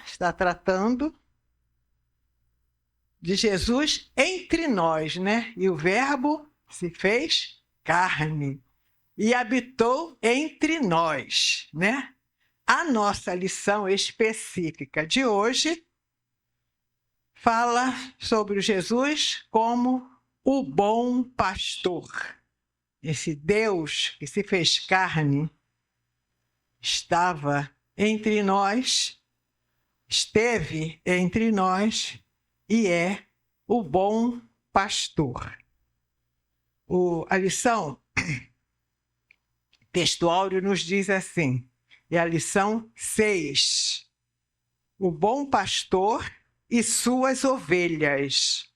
está tratando de Jesus entre nós, né? E o Verbo se fez carne e habitou entre nós, né? A nossa lição específica de hoje fala sobre o Jesus como o bom pastor. Esse Deus que se fez carne estava entre nós, esteve entre nós e é o bom pastor. A lição textual nos diz assim, é a lição 6. O bom pastor e suas ovelhas.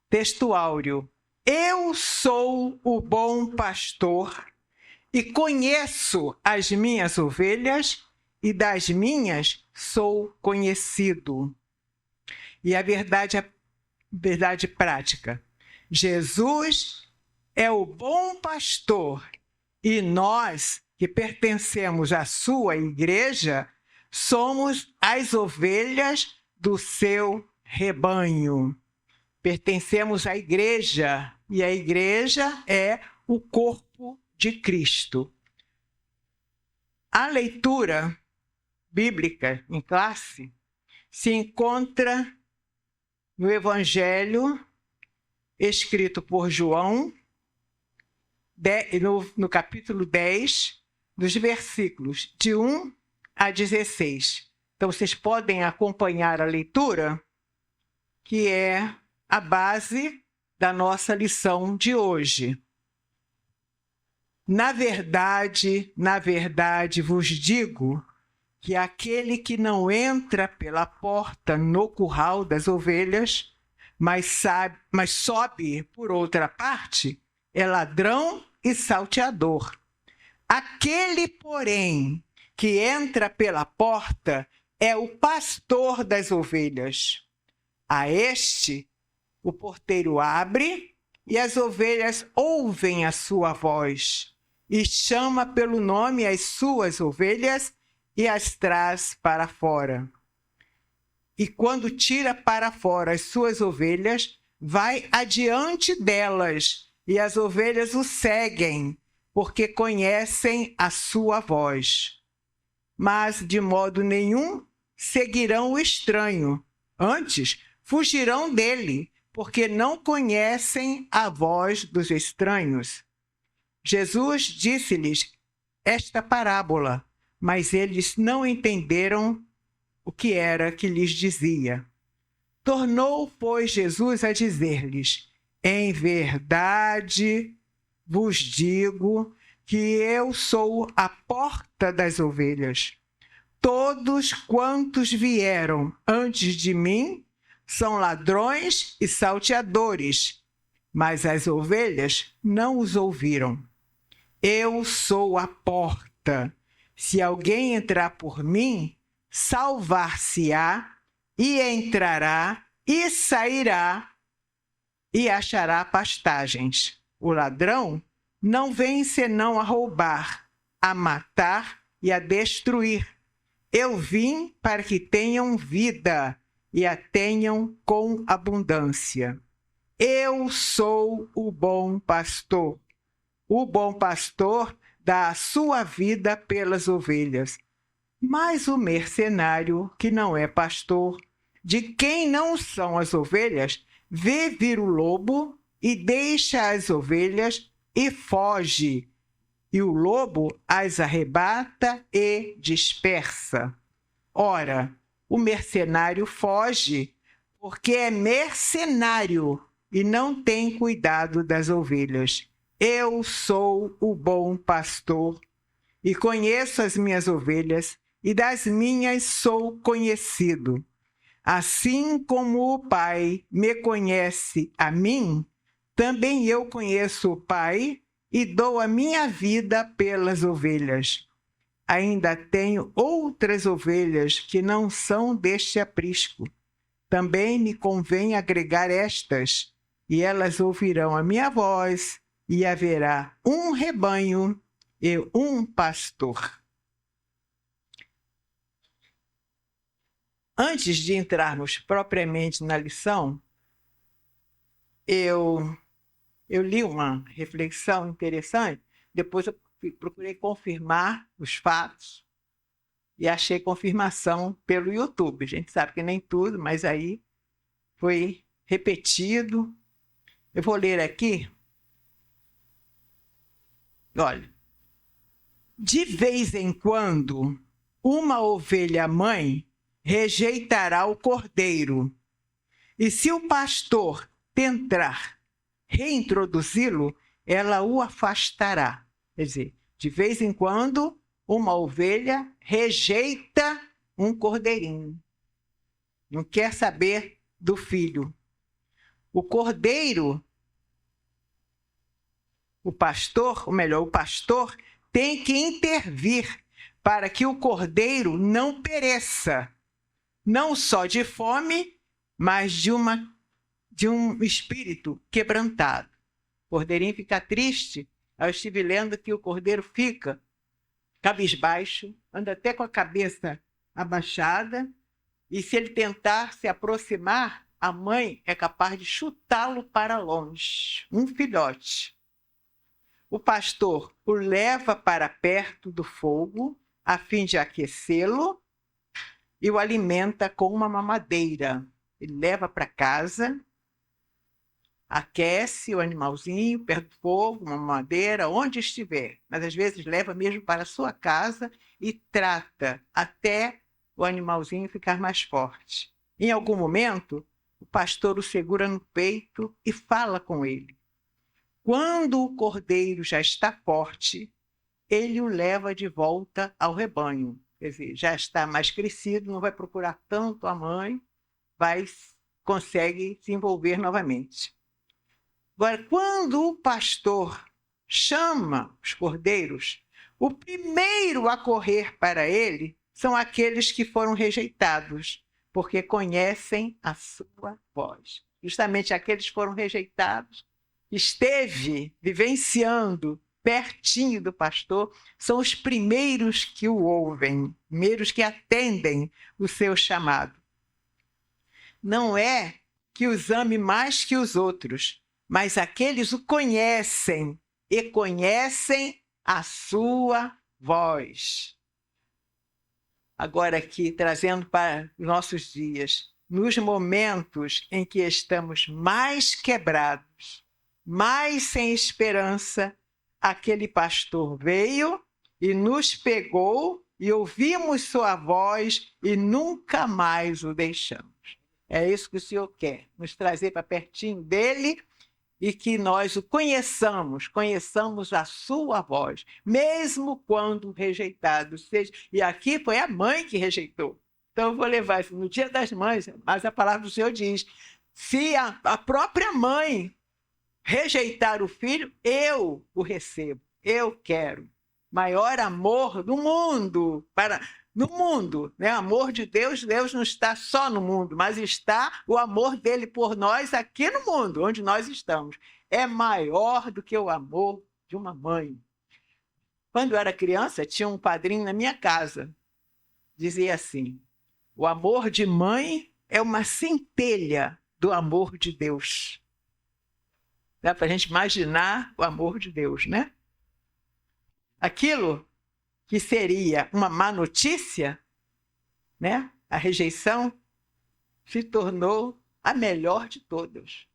Textuário. Eu sou o bom pastor e conheço as minhas ovelhas e das minhas sou conhecido. E a verdade prática. Jesus é o bom pastor e nós, que pertencemos à sua igreja, somos as ovelhas do seu rebanho. Pertencemos à igreja e a igreja é o corpo de Cristo. A leitura bíblica em classe se encontra no Evangelho escrito por João, no capítulo 10, dos versículos de 1 a 16. Então, vocês podem acompanhar a leitura, que é a base da nossa lição de hoje. Na verdade vos digo que aquele que não entra pela porta no curral das ovelhas, mas sobe por outra parte, é ladrão e salteador. Aquele, porém, que entra pela porta é o pastor das ovelhas. A este, o porteiro abre e as ovelhas ouvem a sua voz e chama pelo nome as suas ovelhas e as traz para fora. E quando tira para fora as suas ovelhas, vai adiante delas e as ovelhas o seguem, porque conhecem a sua voz. Mas de modo nenhum seguirão o estranho, antes fugirão dele, porque não conhecem a voz dos estranhos. Jesus disse-lhes esta parábola, mas eles não entenderam o que era que lhes dizia. Tornou, pois, Jesus a dizer-lhes: em verdade vos digo que eu sou a porta das ovelhas. Todos quantos vieram antes de mim são ladrões e salteadores, mas as ovelhas não os ouviram. Eu sou a porta. Se alguém entrar por mim, salvar-se-á e entrará e sairá e achará pastagens. O ladrão não vem senão a roubar, a matar e a destruir. Eu vim para que tenham vida e a tenham com abundância. Eu sou o bom pastor. O bom pastor dá a sua vida pelas ovelhas. Mas o mercenário, que não é pastor, de quem não são as ovelhas, vê vir o lobo e deixa as ovelhas e foge. E o lobo as arrebata e dispersa. Ora, o mercenário foge porque é mercenário e não tem cuidado das ovelhas. Eu sou o bom pastor e conheço as minhas ovelhas e das minhas sou conhecido. Assim como o Pai me conhece a mim, também eu conheço o Pai e dou a minha vida pelas ovelhas. Ainda tenho outras ovelhas que não são deste aprisco. Também me convém agregar estas, e elas ouvirão a minha voz, e haverá um rebanho e um pastor. Antes de entrarmos propriamente na lição, eu li uma reflexão interessante, depois eu procurei confirmar os fatos e achei confirmação pelo YouTube. A gente sabe que nem tudo, mas aí foi repetido. Eu vou ler aqui. Olha, de vez em quando, uma ovelha mãe rejeitará o cordeiro, e se o pastor tentar reintroduzi-lo, ela o afastará. Quer dizer, de vez em quando, uma ovelha rejeita um cordeirinho. Não quer saber do filho. O cordeiro, o pastor tem que intervir para que o cordeiro não pereça, não só de fome, mas de um espírito quebrantado. O cordeirinho fica triste. Eu estive lendo que o cordeiro fica cabisbaixo, anda até com a cabeça abaixada, e se ele tentar se aproximar, a mãe é capaz de chutá-lo para longe. Um filhote. O pastor o leva para perto do fogo, a fim de aquecê-lo, e o alimenta com uma mamadeira. Ele leva para casa, aquece o animalzinho perto do fogo, uma mamadeira, onde estiver. Mas às vezes leva mesmo para a sua casa e trata até o animalzinho ficar mais forte. Em algum momento, o pastor o segura no peito e fala com ele. Quando o cordeiro já está forte, ele o leva de volta ao rebanho. Quer dizer, já está mais crescido, não vai procurar tanto a mãe, consegue se envolver novamente. Agora, quando o pastor chama os cordeiros, o primeiro a correr para ele são aqueles que foram rejeitados, porque conhecem a sua voz. Justamente aqueles que foram rejeitados, esteve vivenciando pertinho do pastor, são os primeiros que o ouvem, primeiros que atendem o seu chamado. Não é que os ame mais que os outros, mas aqueles o conhecem e conhecem a sua voz. Agora aqui, trazendo para os nossos dias, nos momentos em que estamos mais quebrados, mais sem esperança, aquele pastor veio e nos pegou e ouvimos sua voz e nunca mais o deixamos. É isso que o Senhor quer, nos trazer para pertinho dele e que nós o conheçamos a sua voz, mesmo quando rejeitado seja. E aqui foi a mãe que rejeitou. Então eu vou levar isso no Dia das Mães, mas a palavra do Senhor diz, se a própria mãe rejeitar o filho, eu o recebo, eu quero. Maior amor do mundo, no mundo, né? Amor de Deus, Deus não está só no mundo, mas está o amor dele por nós aqui no mundo, onde nós estamos. É maior do que o amor de uma mãe. Quando eu era criança, tinha um padrinho na minha casa, dizia assim, o amor de mãe é uma centelha do amor de Deus. Dá para a gente imaginar o amor de Deus, né? Aquilo que seria uma má notícia, né? A rejeição se tornou a melhor de todas.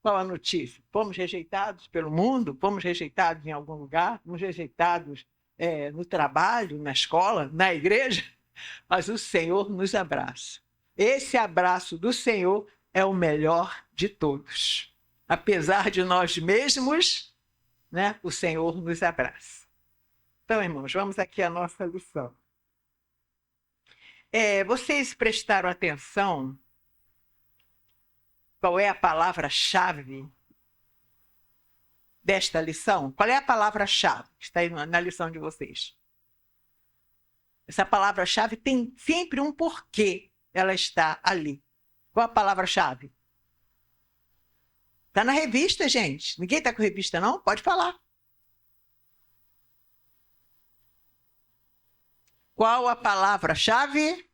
Qual a notícia? Fomos rejeitados pelo mundo, fomos rejeitados em algum lugar, fomos rejeitados no trabalho, na escola, na igreja, mas o Senhor nos abraça. Esse abraço do Senhor é o melhor de todos. Apesar de nós mesmos, né, o Senhor nos abraça. Então, irmãos, vamos aqui à nossa lição. Vocês prestaram atenção qual é a palavra-chave desta lição? Qual é a palavra-chave que está aí na lição de vocês? Essa palavra-chave tem sempre um porquê ela está ali. Qual a palavra-chave? Está na revista, gente. Ninguém está com revista, não? Pode falar. Qual a palavra-chave?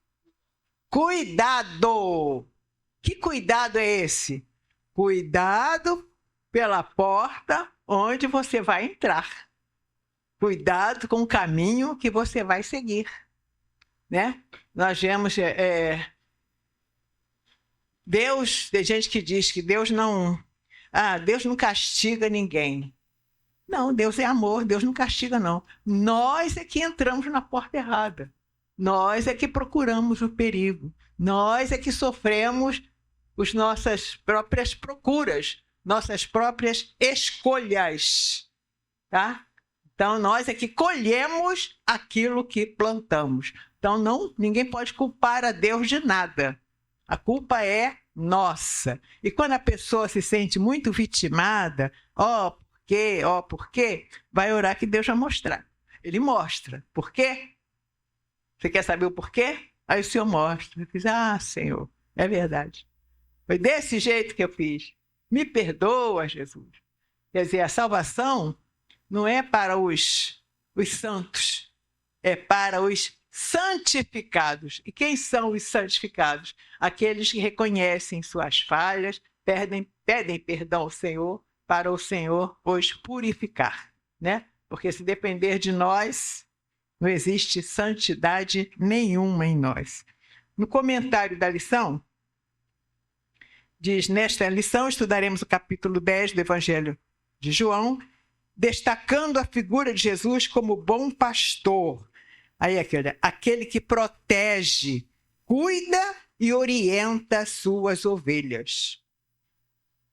Cuidado! Que cuidado é esse? Cuidado pela porta onde você vai entrar. Cuidado com o caminho que você vai seguir, né? Nós vemos Deus, tem gente que diz que Deus não castiga ninguém. Não, Deus é amor, Deus não castiga não. Nós é que entramos na porta errada. Nós é que procuramos o perigo. Nós é que sofremos as nossas próprias procuras, nossas próprias escolhas, tá? Então, nós é que colhemos aquilo que plantamos. Então, ninguém pode culpar a Deus de nada. A culpa é nossa. E quando a pessoa se sente muito vitimada, por quê? Vai orar que Deus vai mostrar. Ele mostra. Por quê? Você quer saber o porquê? Aí o Senhor mostra. Eu fiz, Senhor, é verdade. Foi desse jeito que eu fiz. Me perdoa, Jesus. Quer dizer, a salvação não é para os santos, é para os santificados. E quem são os santificados? Aqueles que reconhecem suas falhas, pedem perdão ao Senhor, para o Senhor os purificar, né? Porque se depender de nós, não existe santidade nenhuma em nós. No comentário da lição, diz, nesta lição estudaremos o capítulo 10 do Evangelho de João, destacando a figura de Jesus como bom pastor. Aí aquele que protege, cuida e orienta suas ovelhas.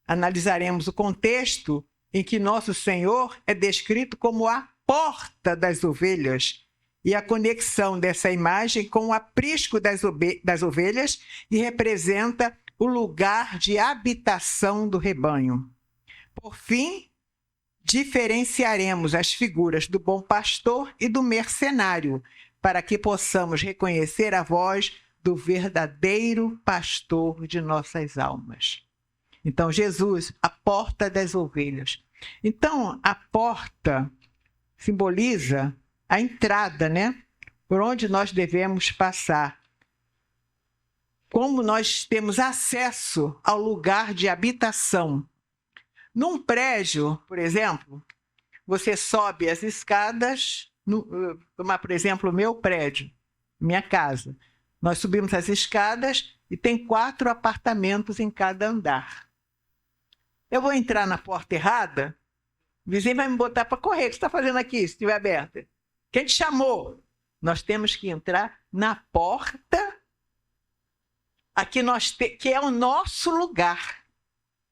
Analisaremos o contexto em que nosso Senhor é descrito como a porta das ovelhas e a conexão dessa imagem com o aprisco das ovelhas, que representa o lugar de habitação do rebanho. Por fim, diferenciaremos as figuras do bom pastor e do mercenário, para que possamos reconhecer a voz do verdadeiro pastor de nossas almas. Então, Jesus, a porta das ovelhas. Então, a porta simboliza a entrada, né? Por onde nós devemos passar. Como nós temos acesso ao lugar de habitação. Num prédio, por exemplo, você sobe as escadas, tomar, por exemplo, o meu prédio, minha casa. Nós subimos as escadas e tem 4 apartamentos em cada andar. Eu vou entrar na porta errada, o vizinho vai me botar para correr. O que você está fazendo aqui, se estiver aberta? Quem te chamou? Nós temos que entrar na porta, aqui que é o nosso lugar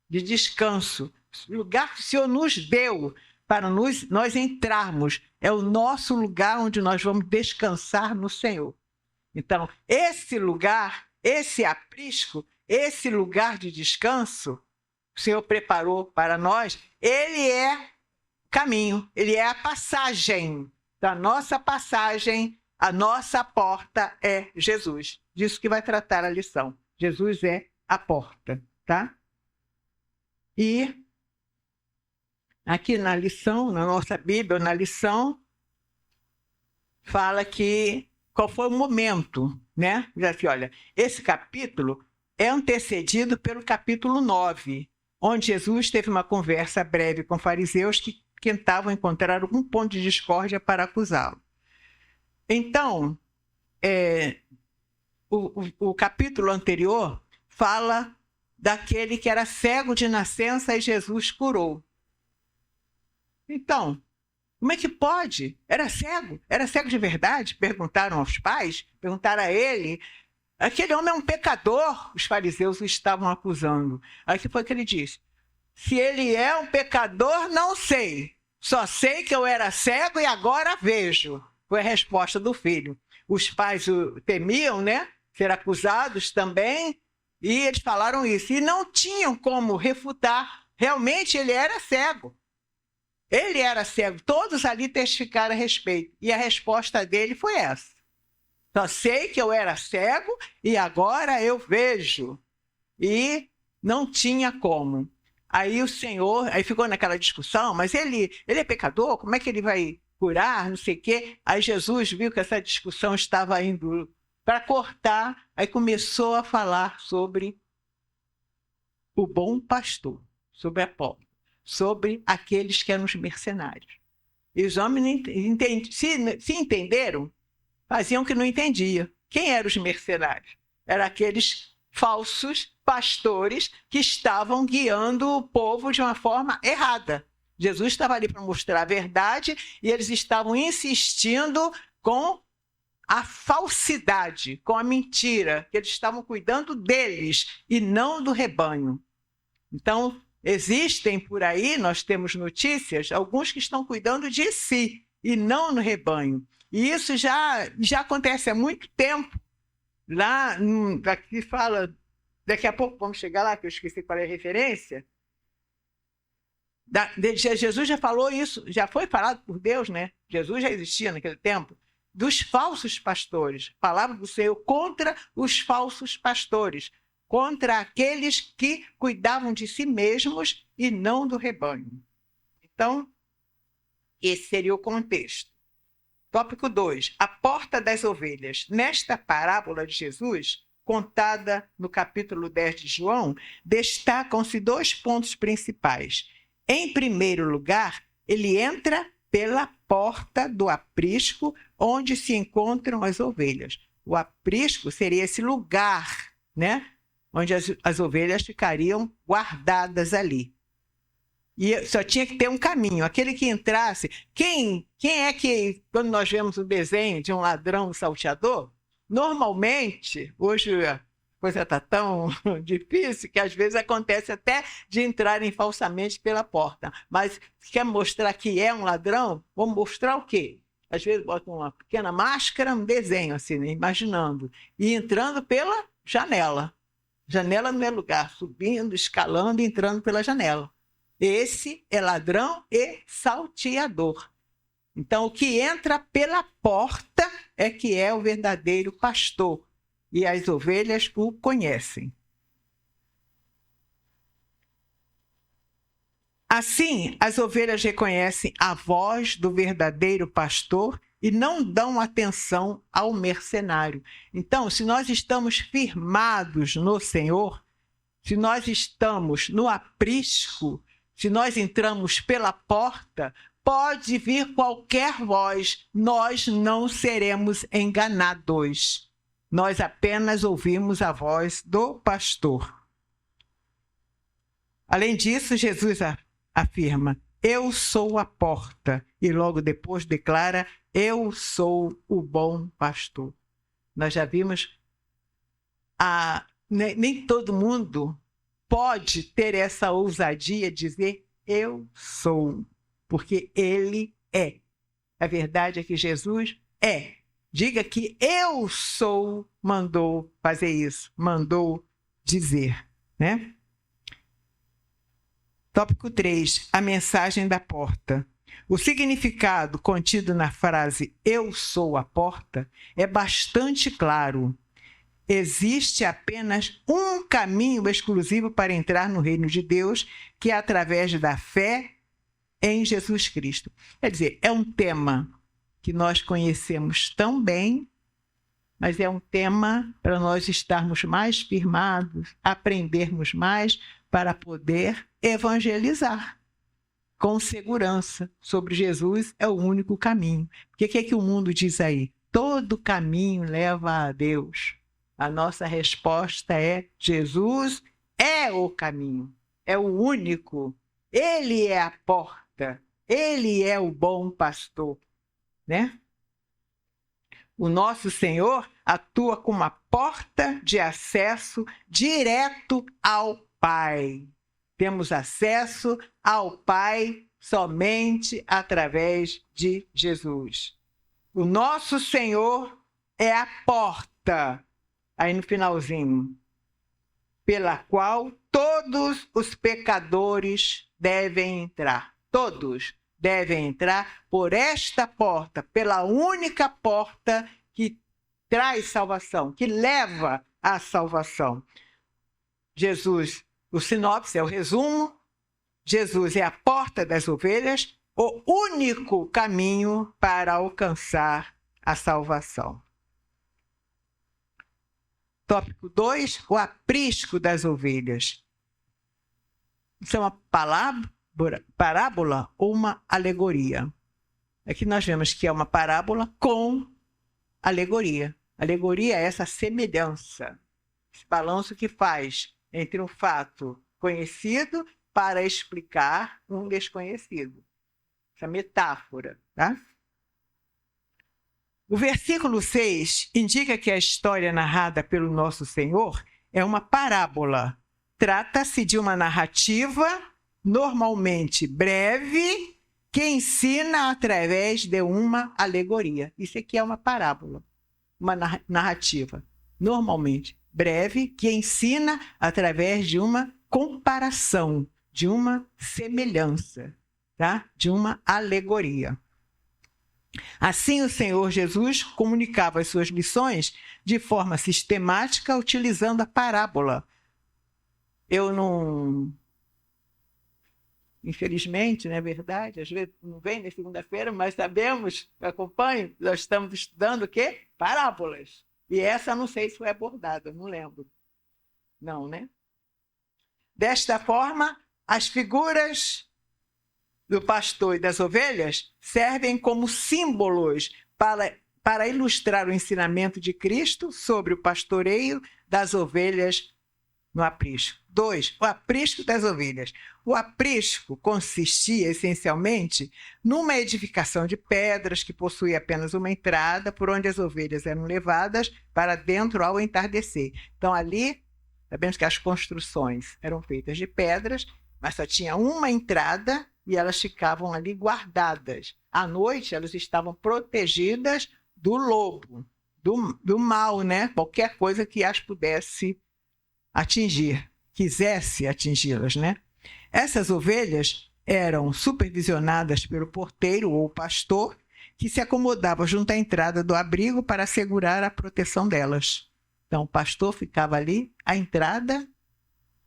de descanso. O lugar que o Senhor nos deu para nós entrarmos. É o nosso lugar onde nós vamos descansar no Senhor. Então, esse lugar, esse aprisco, esse lugar de descanso, o Senhor preparou para nós, ele é caminho, ele é a passagem. Da nossa passagem, a nossa porta é Jesus. Disso que vai tratar a lição. Jesus é a porta, tá? E aqui na lição, na nossa Bíblia, na lição, fala que qual foi o momento, né? Diz assim, olha, esse capítulo é antecedido pelo capítulo 9, onde Jesus teve uma conversa breve com fariseus que tentavam encontrar algum ponto de discórdia para acusá-lo. Então, o capítulo anterior fala daquele que era cego de nascença e Jesus curou. Então, como é que pode? Era cego? Era cego de verdade? Perguntaram aos pais, perguntaram a ele. Aquele homem é um pecador, os fariseus o estavam acusando. Aí que foi que ele disse? Se ele é um pecador, não sei. Só sei que eu era cego e agora vejo. Foi a resposta do filho. Os pais o temiam, né? Ser acusados também. E eles falaram isso. E não tinham como refutar. Realmente ele era cego. Ele era cego. Todos ali testificaram a respeito. E a resposta dele foi essa. Só sei que eu era cego e agora eu vejo. E não tinha como. Aí o Senhor, aí ficou naquela discussão, mas ele é pecador, como é que ele vai curar, não sei o quê. Aí Jesus viu que essa discussão estava indo para cortar, aí começou a falar sobre o bom pastor, sobre a porta, sobre aqueles que eram os mercenários. E os homens se entenderam, faziam que não entendiam. Quem eram os mercenários? Eram aqueles falsos pastores que estavam guiando o povo de uma forma errada. Jesus estava ali para mostrar a verdade e eles estavam insistindo com a falsidade, com a mentira, que eles estavam cuidando deles e não do rebanho. Então, existem por aí, nós temos notícias, alguns que estão cuidando de si e não no rebanho. E isso já acontece há muito tempo. Lá, aqui fala, daqui a pouco vamos chegar lá, que eu esqueci qual é a referência. Jesus já falou isso, já foi falado por Deus, né? Jesus já existia naquele tempo, dos falsos pastores. Palavra do Senhor contra os falsos pastores, contra aqueles que cuidavam de si mesmos e não do rebanho. Então, esse seria o contexto. Tópico 2. A porta das ovelhas. Nesta parábola de Jesus, contada no capítulo 10 de João, destacam-se 2 pontos principais. Em primeiro lugar, ele entra pela porta do aprisco, onde se encontram as ovelhas. O aprisco seria esse lugar, né, onde as ovelhas ficariam guardadas ali. E só tinha que ter um caminho. Aquele que entrasse... Quem é que, quando nós vemos o desenho de um ladrão salteador, normalmente, hoje a coisa está tão difícil que às vezes acontece até de entrarem falsamente pela porta. Mas se quer mostrar que é um ladrão, vamos mostrar o quê? Às vezes botam uma pequena máscara, um desenho assim, né, imaginando, e entrando pela janela. Janela não é lugar, subindo, escalando, entrando pela janela. Esse é ladrão e salteador. Então, o que entra pela porta é que é o verdadeiro pastor. E as ovelhas o conhecem. Assim, as ovelhas reconhecem a voz do verdadeiro pastor e não dão atenção ao mercenário. Então, se nós estamos firmados no Senhor, se nós estamos no aprisco, se nós entramos pela porta, pode vir qualquer voz, nós não seremos enganados. Nós apenas ouvimos a voz do pastor. Além disso, Jesus afirma, eu sou a porta, e logo depois declara, eu sou o bom pastor. Nós já vimos, nem todo mundo pode ter essa ousadia de dizer, eu sou, porque ele é. A verdade é que Jesus é. Diga que eu sou, mandou fazer isso, mandou dizer, né? Tópico 3, a mensagem da porta. O significado contido na frase eu sou a porta é bastante claro. Existe apenas um caminho exclusivo para entrar no reino de Deus, que é através da fé em Jesus Cristo. Quer dizer, é um tema que nós conhecemos tão bem, mas é um tema para nós estarmos mais firmados, aprendermos mais para poder evangelizar com segurança sobre Jesus é o único caminho. O que é que o mundo diz aí? Todo caminho leva a Deus. A nossa resposta é Jesus é o caminho, é o único. Ele é a porta, ele é o bom pastor, né? O nosso Senhor atua como uma porta de acesso direto ao Pai. Temos acesso ao Pai somente através de Jesus. O nosso Senhor é a porta, aí no finalzinho, pela qual todos os pecadores devem entrar. Todos devem entrar por esta porta, pela única porta que traz salvação, que leva à salvação. Jesus, o sinopse é o resumo, Jesus é a porta das ovelhas, o único caminho para alcançar a salvação. Tópico 2, o aprisco das ovelhas. Isso é uma parábola ou uma alegoria? Aqui nós vemos que é uma parábola com alegoria. Alegoria é essa semelhança, esse balanço que faz entre um fato conhecido para explicar um desconhecido. Essa metáfora, tá? O versículo 6 indica que a história narrada pelo nosso Senhor é uma parábola. Trata-se de uma narrativa normalmente breve que ensina através de uma alegoria. Isso aqui é uma parábola, uma narrativa normalmente breve que ensina através de uma comparação, de uma semelhança, tá? De uma alegoria. Assim, o Senhor Jesus comunicava as suas lições de forma sistemática, utilizando a parábola. Eu não... Infelizmente, não é verdade? Às vezes não vem na segunda-feira, mas sabemos, acompanho, nós estamos estudando o quê? Parábolas. E essa não sei se foi abordada, não lembro. Não, né? Desta forma, as figuras do pastor e das ovelhas servem como símbolos para ilustrar o ensinamento de Cristo sobre o pastoreio das ovelhas no aprisco. 2. O aprisco das ovelhas. O aprisco consistia essencialmente numa edificação de pedras que possuía apenas uma entrada por onde as ovelhas eram levadas para dentro ao entardecer. Então ali, sabemos que as construções eram feitas de pedras, mas só tinha uma entrada e elas ficavam ali guardadas. À noite, elas estavam protegidas do lobo, do mal, né? Qualquer coisa que as pudesse atingir, quisesse atingi-las, né? Essas ovelhas eram supervisionadas pelo porteiro ou pastor, que se acomodava junto à entrada do abrigo para assegurar a proteção delas. Então, o pastor ficava ali, à entrada,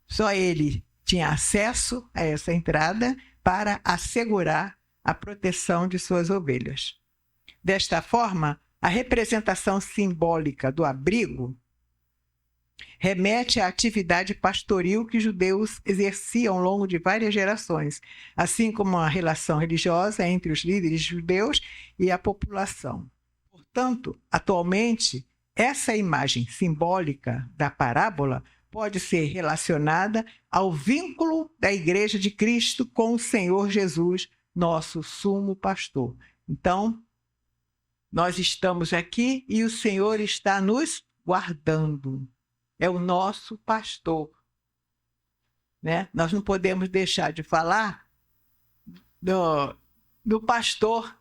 só ele tinha acesso a essa entrada para assegurar a proteção de suas ovelhas. Desta forma, a representação simbólica do abrigo remete à atividade pastoril que os judeus exerciam ao longo de várias gerações, assim como a relação religiosa entre os líderes judeus e a população. Portanto, atualmente, essa imagem simbólica da parábola pode ser relacionada ao vínculo da Igreja de Cristo com o Senhor Jesus, nosso sumo pastor. Então, nós estamos aqui e o Senhor está nos guardando. É o nosso pastor, né? Nós não podemos deixar de falar do pastor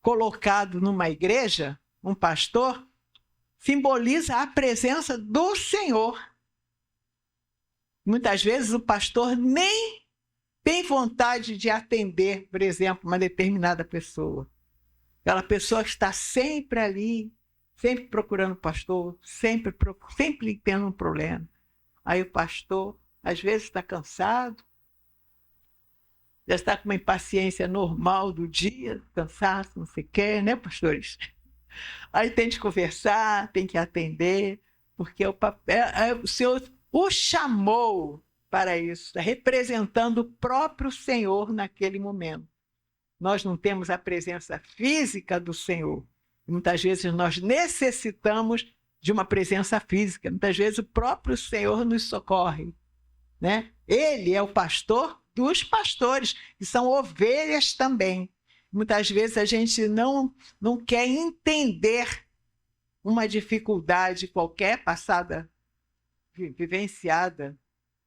colocado numa igreja. Um pastor simboliza a presença do Senhor. Muitas vezes o pastor nem tem vontade de atender, por exemplo, uma determinada pessoa. Aquela pessoa que está sempre ali, sempre procurando o pastor, sempre tendo um problema. Aí o pastor, às vezes, está cansado, já está com uma impaciência normal do dia, cansaço, não sei o quê, né, pastores? Aí tem de conversar, tem que atender, porque o Senhor o chamou para isso, está representando o próprio Senhor naquele momento. Nós não temos a presença física do Senhor. Muitas vezes nós necessitamos de uma presença física. Muitas vezes o próprio Senhor nos socorre, né? Ele é o pastor dos pastores, que são ovelhas também. Muitas vezes a gente não quer entender uma dificuldade qualquer passada, vivenciada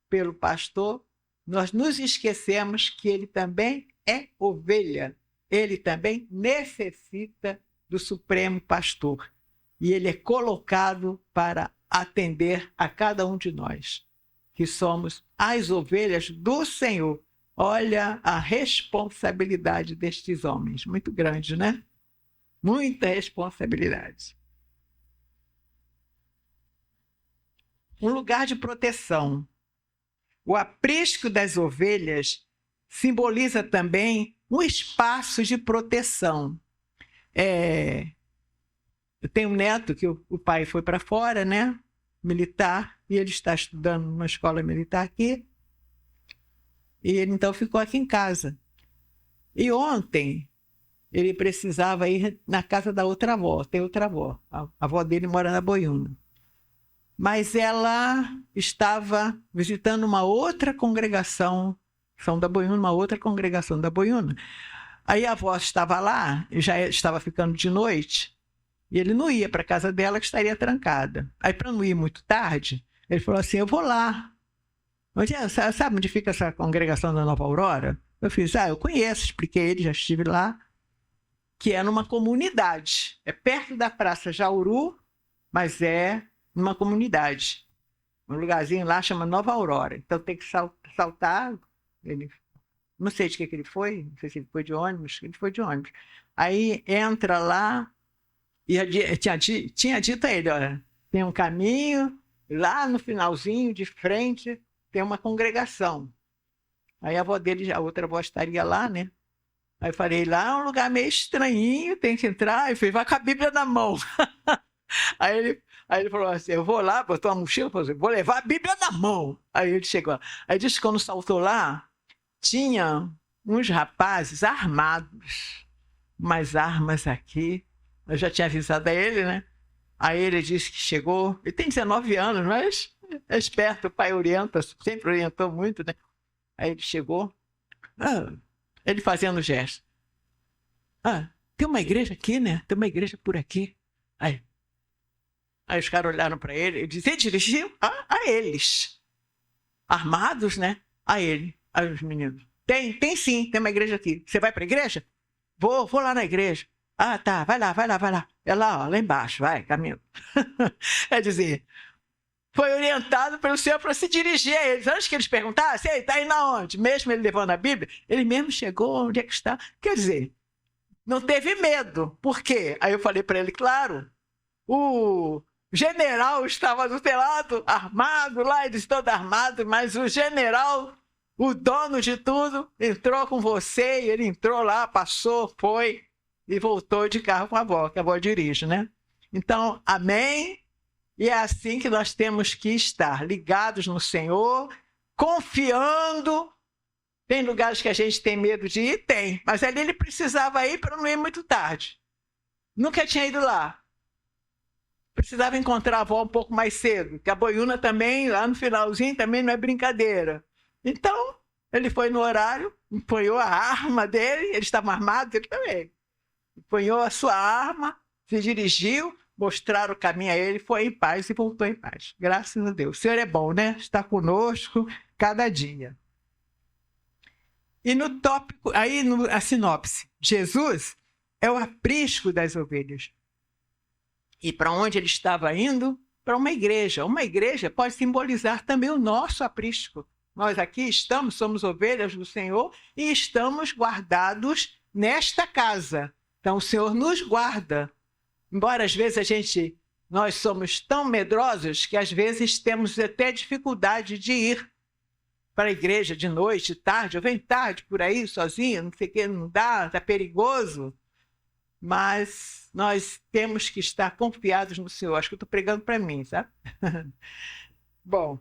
pelo pastor. Nós nos esquecemos que ele também é ovelha. Ele também necessita do Supremo Pastor. E ele é colocado para atender a cada um de nós, que somos as ovelhas do Senhor. Olha a responsabilidade destes homens. Muito grande, né? Muita responsabilidade. Um lugar de proteção. O aprisco das ovelhas simboliza também um espaço de proteção. Eu tenho um neto que o pai foi para fora, né? militar, e ele está estudando numa escola militar aqui, e ele então ficou aqui em casa. E ontem ele precisava ir na casa da outra avó, tem outra avó, a avó dele mora na Boiúna. Mas ela estava visitando uma outra congregação, São da Boiúna, uma outra congregação da Boiúna. Aí a avó estava lá, já estava ficando de noite, e ele não ia para a casa dela, que estaria trancada. Aí, para não ir muito tarde, ele falou assim, eu vou lá. Sabe onde fica essa congregação da Nova Aurora? Eu fiz, eu conheço, expliquei ele, já estive lá, que é numa comunidade. É perto da Praça Jauru, mas é numa comunidade. Um lugarzinho lá chama Nova Aurora. Então tem que saltar. Ele, não sei de que ele foi, não sei se ele foi de ônibus, ele foi de ônibus. Aí entra lá, e tinha dito a ele, olha, tem um caminho, lá no finalzinho, de frente, tem uma congregação. Aí a avó dele, a outra avó estaria lá, né? Aí eu falei, lá é um lugar meio estranhinho, tem que entrar. Ele falou, vai com a Bíblia na mão. Aí ele falou assim, eu vou lá, botou uma mochila, falou assim, vou levar a Bíblia na mão. Aí ele chegou lá. Aí disse que quando saltou lá, tinha uns rapazes armados, umas armas aqui. Eu já tinha avisado a ele, né? Aí ele disse que chegou, ele tem 19 anos, mas é esperto, o pai orienta, sempre orientou muito, né? Aí ele chegou, ele fazendo gesto. Tem uma igreja aqui, né? Tem uma igreja por aqui. Aí os caras olharam para ele, ele dirigiu a eles. Armados, né? A ele. Aí os meninos. Tem sim, tem uma igreja aqui. Você vai para a igreja? Vou lá na igreja. Tá, vai lá. É lá, ó, lá embaixo, vai, caminho. Quer dizer, foi orientado pelo Senhor para se dirigir a eles. Antes que eles perguntassem, está indo aonde? Mesmo ele levando a Bíblia, ele mesmo chegou, onde é que está? Quer dizer, não teve medo. Por quê? Aí eu falei para ele, claro, o general estava do teu lado, armado lá, eles todos armados, mas o general, o dono de tudo, entrou com você, e ele entrou lá, passou, foi e voltou de carro com a avó, que a avó dirige, né? Então, amém? E é assim que nós temos que estar, ligados no Senhor, confiando. Tem lugares que a gente tem medo de ir? Tem. Mas ali ele precisava ir para não ir muito tarde. Nunca tinha ido lá. Precisava encontrar a avó um pouco mais cedo, que a Boiúna também, lá no finalzinho, também não é brincadeira. Então, ele foi no horário, empunhou a arma dele, eles estavam armados, ele também. Empunhou a sua arma, se dirigiu, mostraram o caminho a ele, foi em paz e voltou em paz. Graças a Deus. O Senhor é bom, né? Está conosco cada dia. E no tópico, aí a sinopse, Jesus é o aprisco das ovelhas. E para onde ele estava indo? Para uma igreja. Uma igreja pode simbolizar também o nosso aprisco. Nós aqui estamos, somos ovelhas do Senhor e estamos guardados nesta casa. Então o Senhor nos guarda. Embora às vezes nós somos tão medrosos que às vezes temos até dificuldade de ir para a igreja de noite, tarde. Eu venho tarde por aí, sozinho, não sei o que, não dá, está perigoso. Mas nós temos que estar confiados no Senhor. Acho que eu estou pregando para mim, sabe? Bom,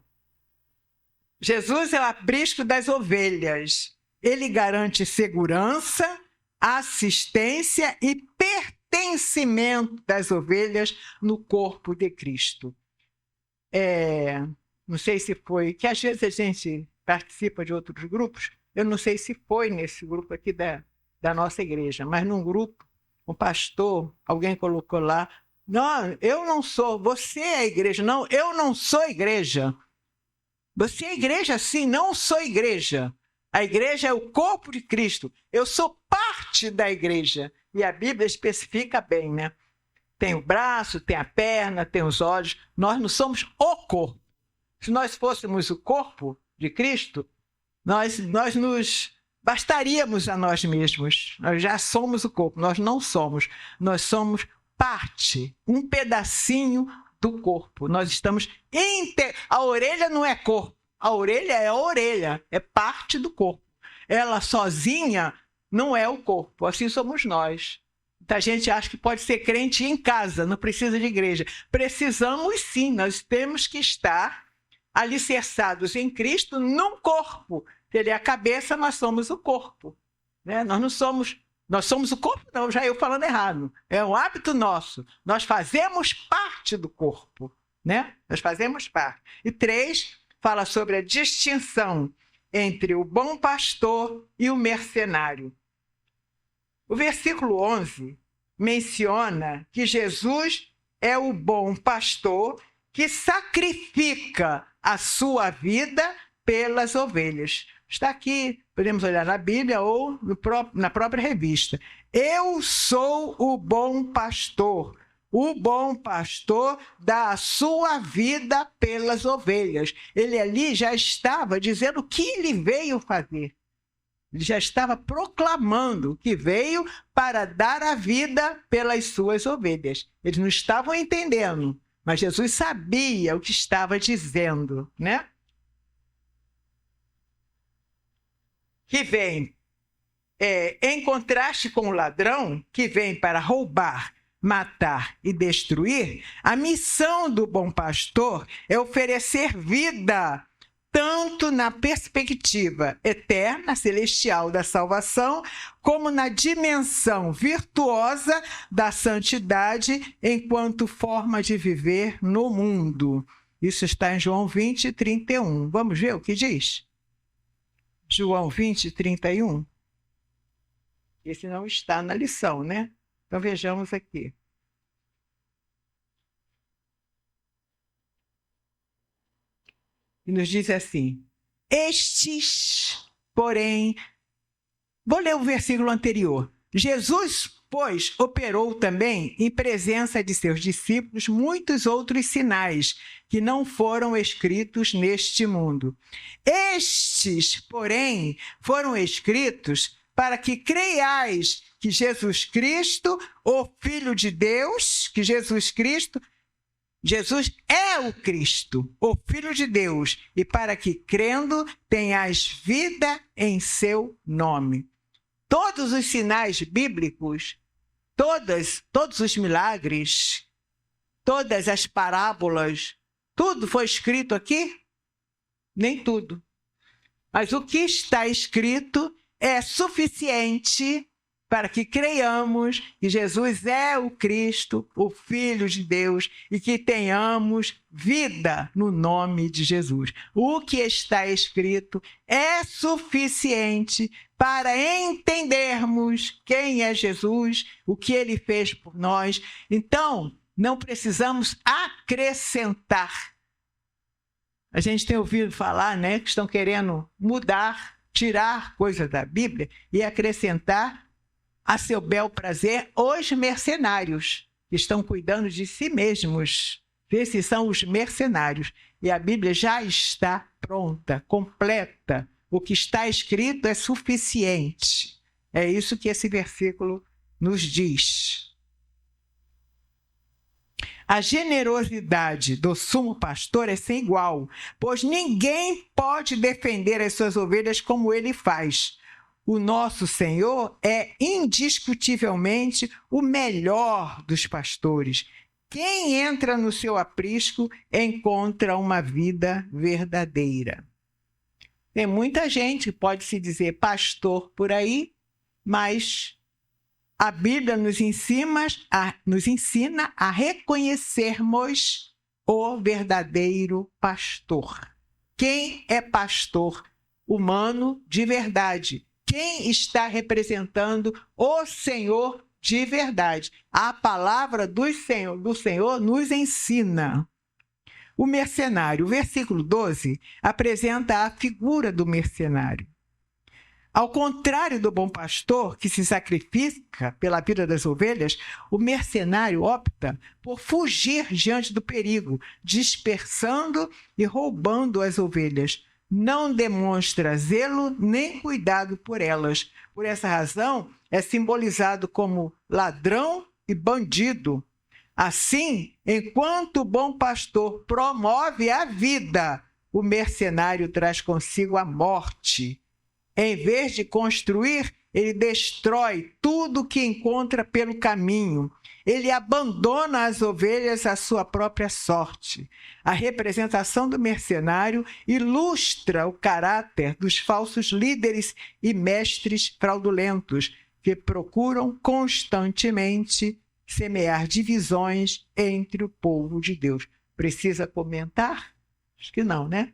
Jesus é o aprisco das ovelhas. Ele garante segurança, assistência e pertencimento das ovelhas no corpo de Cristo. Não sei se foi, que às vezes a gente participa de outros grupos, eu não sei se foi nesse grupo aqui da nossa igreja, mas num grupo, um pastor, alguém colocou lá, não, eu não sou, você é a igreja. Não, eu não sou igreja. Você é igreja sim, não sou igreja. A igreja é o corpo de Cristo. Eu sou parte da igreja. E a Bíblia especifica bem, né? Tem o braço, tem a perna, tem os olhos. Nós não somos o corpo. Se nós fôssemos o corpo de Cristo, nós nos bastaríamos a nós mesmos. Nós já somos o corpo. Nós não somos. Nós somos parte, um pedacinho do corpo. Nós estamos A orelha não é corpo. A orelha, é parte do corpo. Ela sozinha não é o corpo. Assim somos nós. Muita gente acha que pode ser crente em casa, não precisa de igreja. Precisamos sim, nós temos que estar alicerçados em Cristo num corpo. Ele é a cabeça, nós somos o corpo. Né? Nós somos o corpo, não, já eu falando errado. É um hábito nosso. Nós fazemos parte do corpo. Né? Nós fazemos parte. E 3, fala sobre a distinção entre o bom pastor e o mercenário. O versículo 11 menciona que Jesus é o bom pastor que sacrifica a sua vida pelas ovelhas. Está aqui, podemos olhar na Bíblia ou na própria revista. Eu sou o bom pastor. O bom pastor dá a sua vida pelas ovelhas. Ele ali já estava dizendo o que ele veio fazer. Ele já estava proclamando que veio para dar a vida pelas suas ovelhas. Eles não estavam entendendo, mas Jesus sabia o que estava dizendo, né? Que vem, em contraste com o ladrão, que vem para roubar, matar e destruir, a missão do bom pastor é oferecer vida, tanto na perspectiva eterna, celestial da salvação, como na dimensão virtuosa da santidade enquanto forma de viver no mundo. Isso está em João 20, 31. Vamos ver o que diz? João 20, 31. Esse não está na lição, né? Então vejamos aqui. E nos diz assim: estes, porém... Vou ler o versículo anterior. Jesus, pois, operou também, em presença de seus discípulos, muitos outros sinais que não foram escritos neste mundo. Estes, porém, foram escritos para que creiais que Jesus Cristo, o Filho de Deus, que Jesus é o Cristo, o Filho de Deus, e para que, crendo, tenhais vida em seu nome. Todos os sinais bíblicos, todos os milagres, todas as parábolas, tudo foi escrito aqui? Nem tudo. Mas o que está escrito é suficiente para que creiamos que Jesus é o Cristo, o Filho de Deus, e que tenhamos vida no nome de Jesus. O que está escrito é suficiente para entendermos quem é Jesus, o que ele fez por nós. Então, não precisamos acrescentar. A gente tem ouvido falar, né, que estão querendo mudar, tirar coisas da Bíblia e acrescentar a seu bel prazer os mercenários, que estão cuidando de si mesmos. Esses são os mercenários. E a Bíblia já está pronta, completa. O que está escrito é suficiente. É isso que esse versículo nos diz. A generosidade do sumo pastor é sem igual, pois ninguém pode defender as suas ovelhas como ele faz. O nosso Senhor é indiscutivelmente o melhor dos pastores. Quem entra no seu aprisco encontra uma vida verdadeira. Tem muita gente que pode se dizer pastor por aí, mas a Bíblia nos ensina a reconhecermos o verdadeiro pastor. Quem é pastor humano de verdade? Quem está representando o Senhor de verdade? A palavra do Senhor nos ensina. O mercenário, o versículo 12, apresenta a figura do mercenário. Ao contrário do bom pastor, que se sacrifica pela vida das ovelhas, o mercenário opta por fugir diante do perigo, dispersando e roubando as ovelhas. Não demonstra zelo nem cuidado por elas. Por essa razão, é simbolizado como ladrão e bandido. Assim, enquanto o bom pastor promove a vida, o mercenário traz consigo a morte. Em vez de construir ele destrói tudo que encontra pelo caminho. Ele abandona as ovelhas à sua própria sorte. A representação do mercenário ilustra o caráter dos falsos líderes e mestres fraudulentos que procuram constantemente semear divisões entre o povo de Deus. Precisa comentar? Acho que não, né?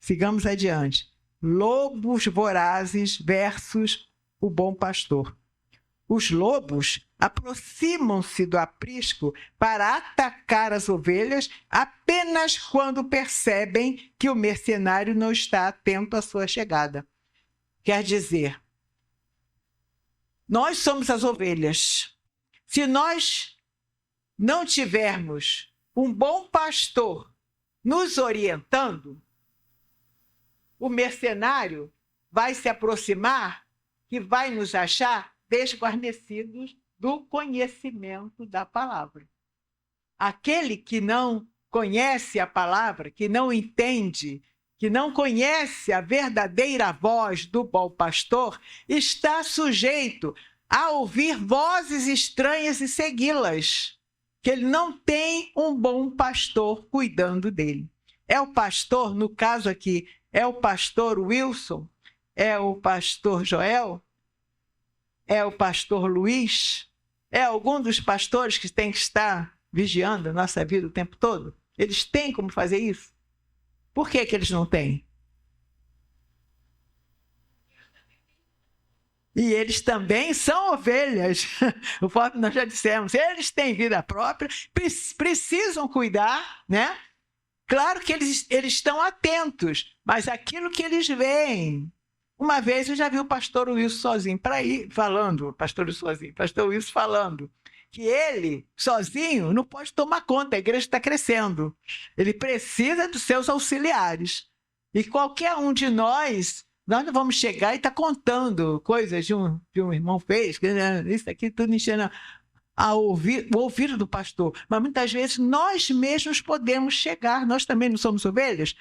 Sigamos adiante. Lobos vorazes versus o bom pastor. Os lobos aproximam-se do aprisco para atacar as ovelhas apenas quando percebem que o mercenário não está atento à sua chegada. Quer dizer, nós somos as ovelhas. Se nós não tivermos um bom pastor nos orientando, o mercenário vai se aproximar e vai nos achar desguarnecidos do conhecimento da palavra. Aquele que não conhece a palavra, que não entende, que não conhece a verdadeira voz do bom pastor, está sujeito a ouvir vozes estranhas e segui-las, que ele não tem um bom pastor cuidando dele. É o pastor, no caso aqui, é o pastor Wilson, é o pastor Joel, é o pastor Luiz, é algum dos pastores que tem que estar vigiando a nossa vida o tempo todo? Eles têm como fazer isso? Por que eles não têm? E eles também são ovelhas. Nós já dissemos, eles têm vida própria, precisam cuidar, né? Claro que eles estão atentos, mas aquilo que eles veem. Uma vez eu já vi o pastor Wilson sozinho, pastor Wilson falando, que ele, sozinho, não pode tomar conta, a igreja está crescendo. Ele precisa dos seus auxiliares. E qualquer um de nós não vamos chegar e estar contando coisas de um irmão fez, isso aqui tudo enchendo o ouvido do pastor. Mas muitas vezes nós mesmos podemos chegar, nós também não somos ovelhas,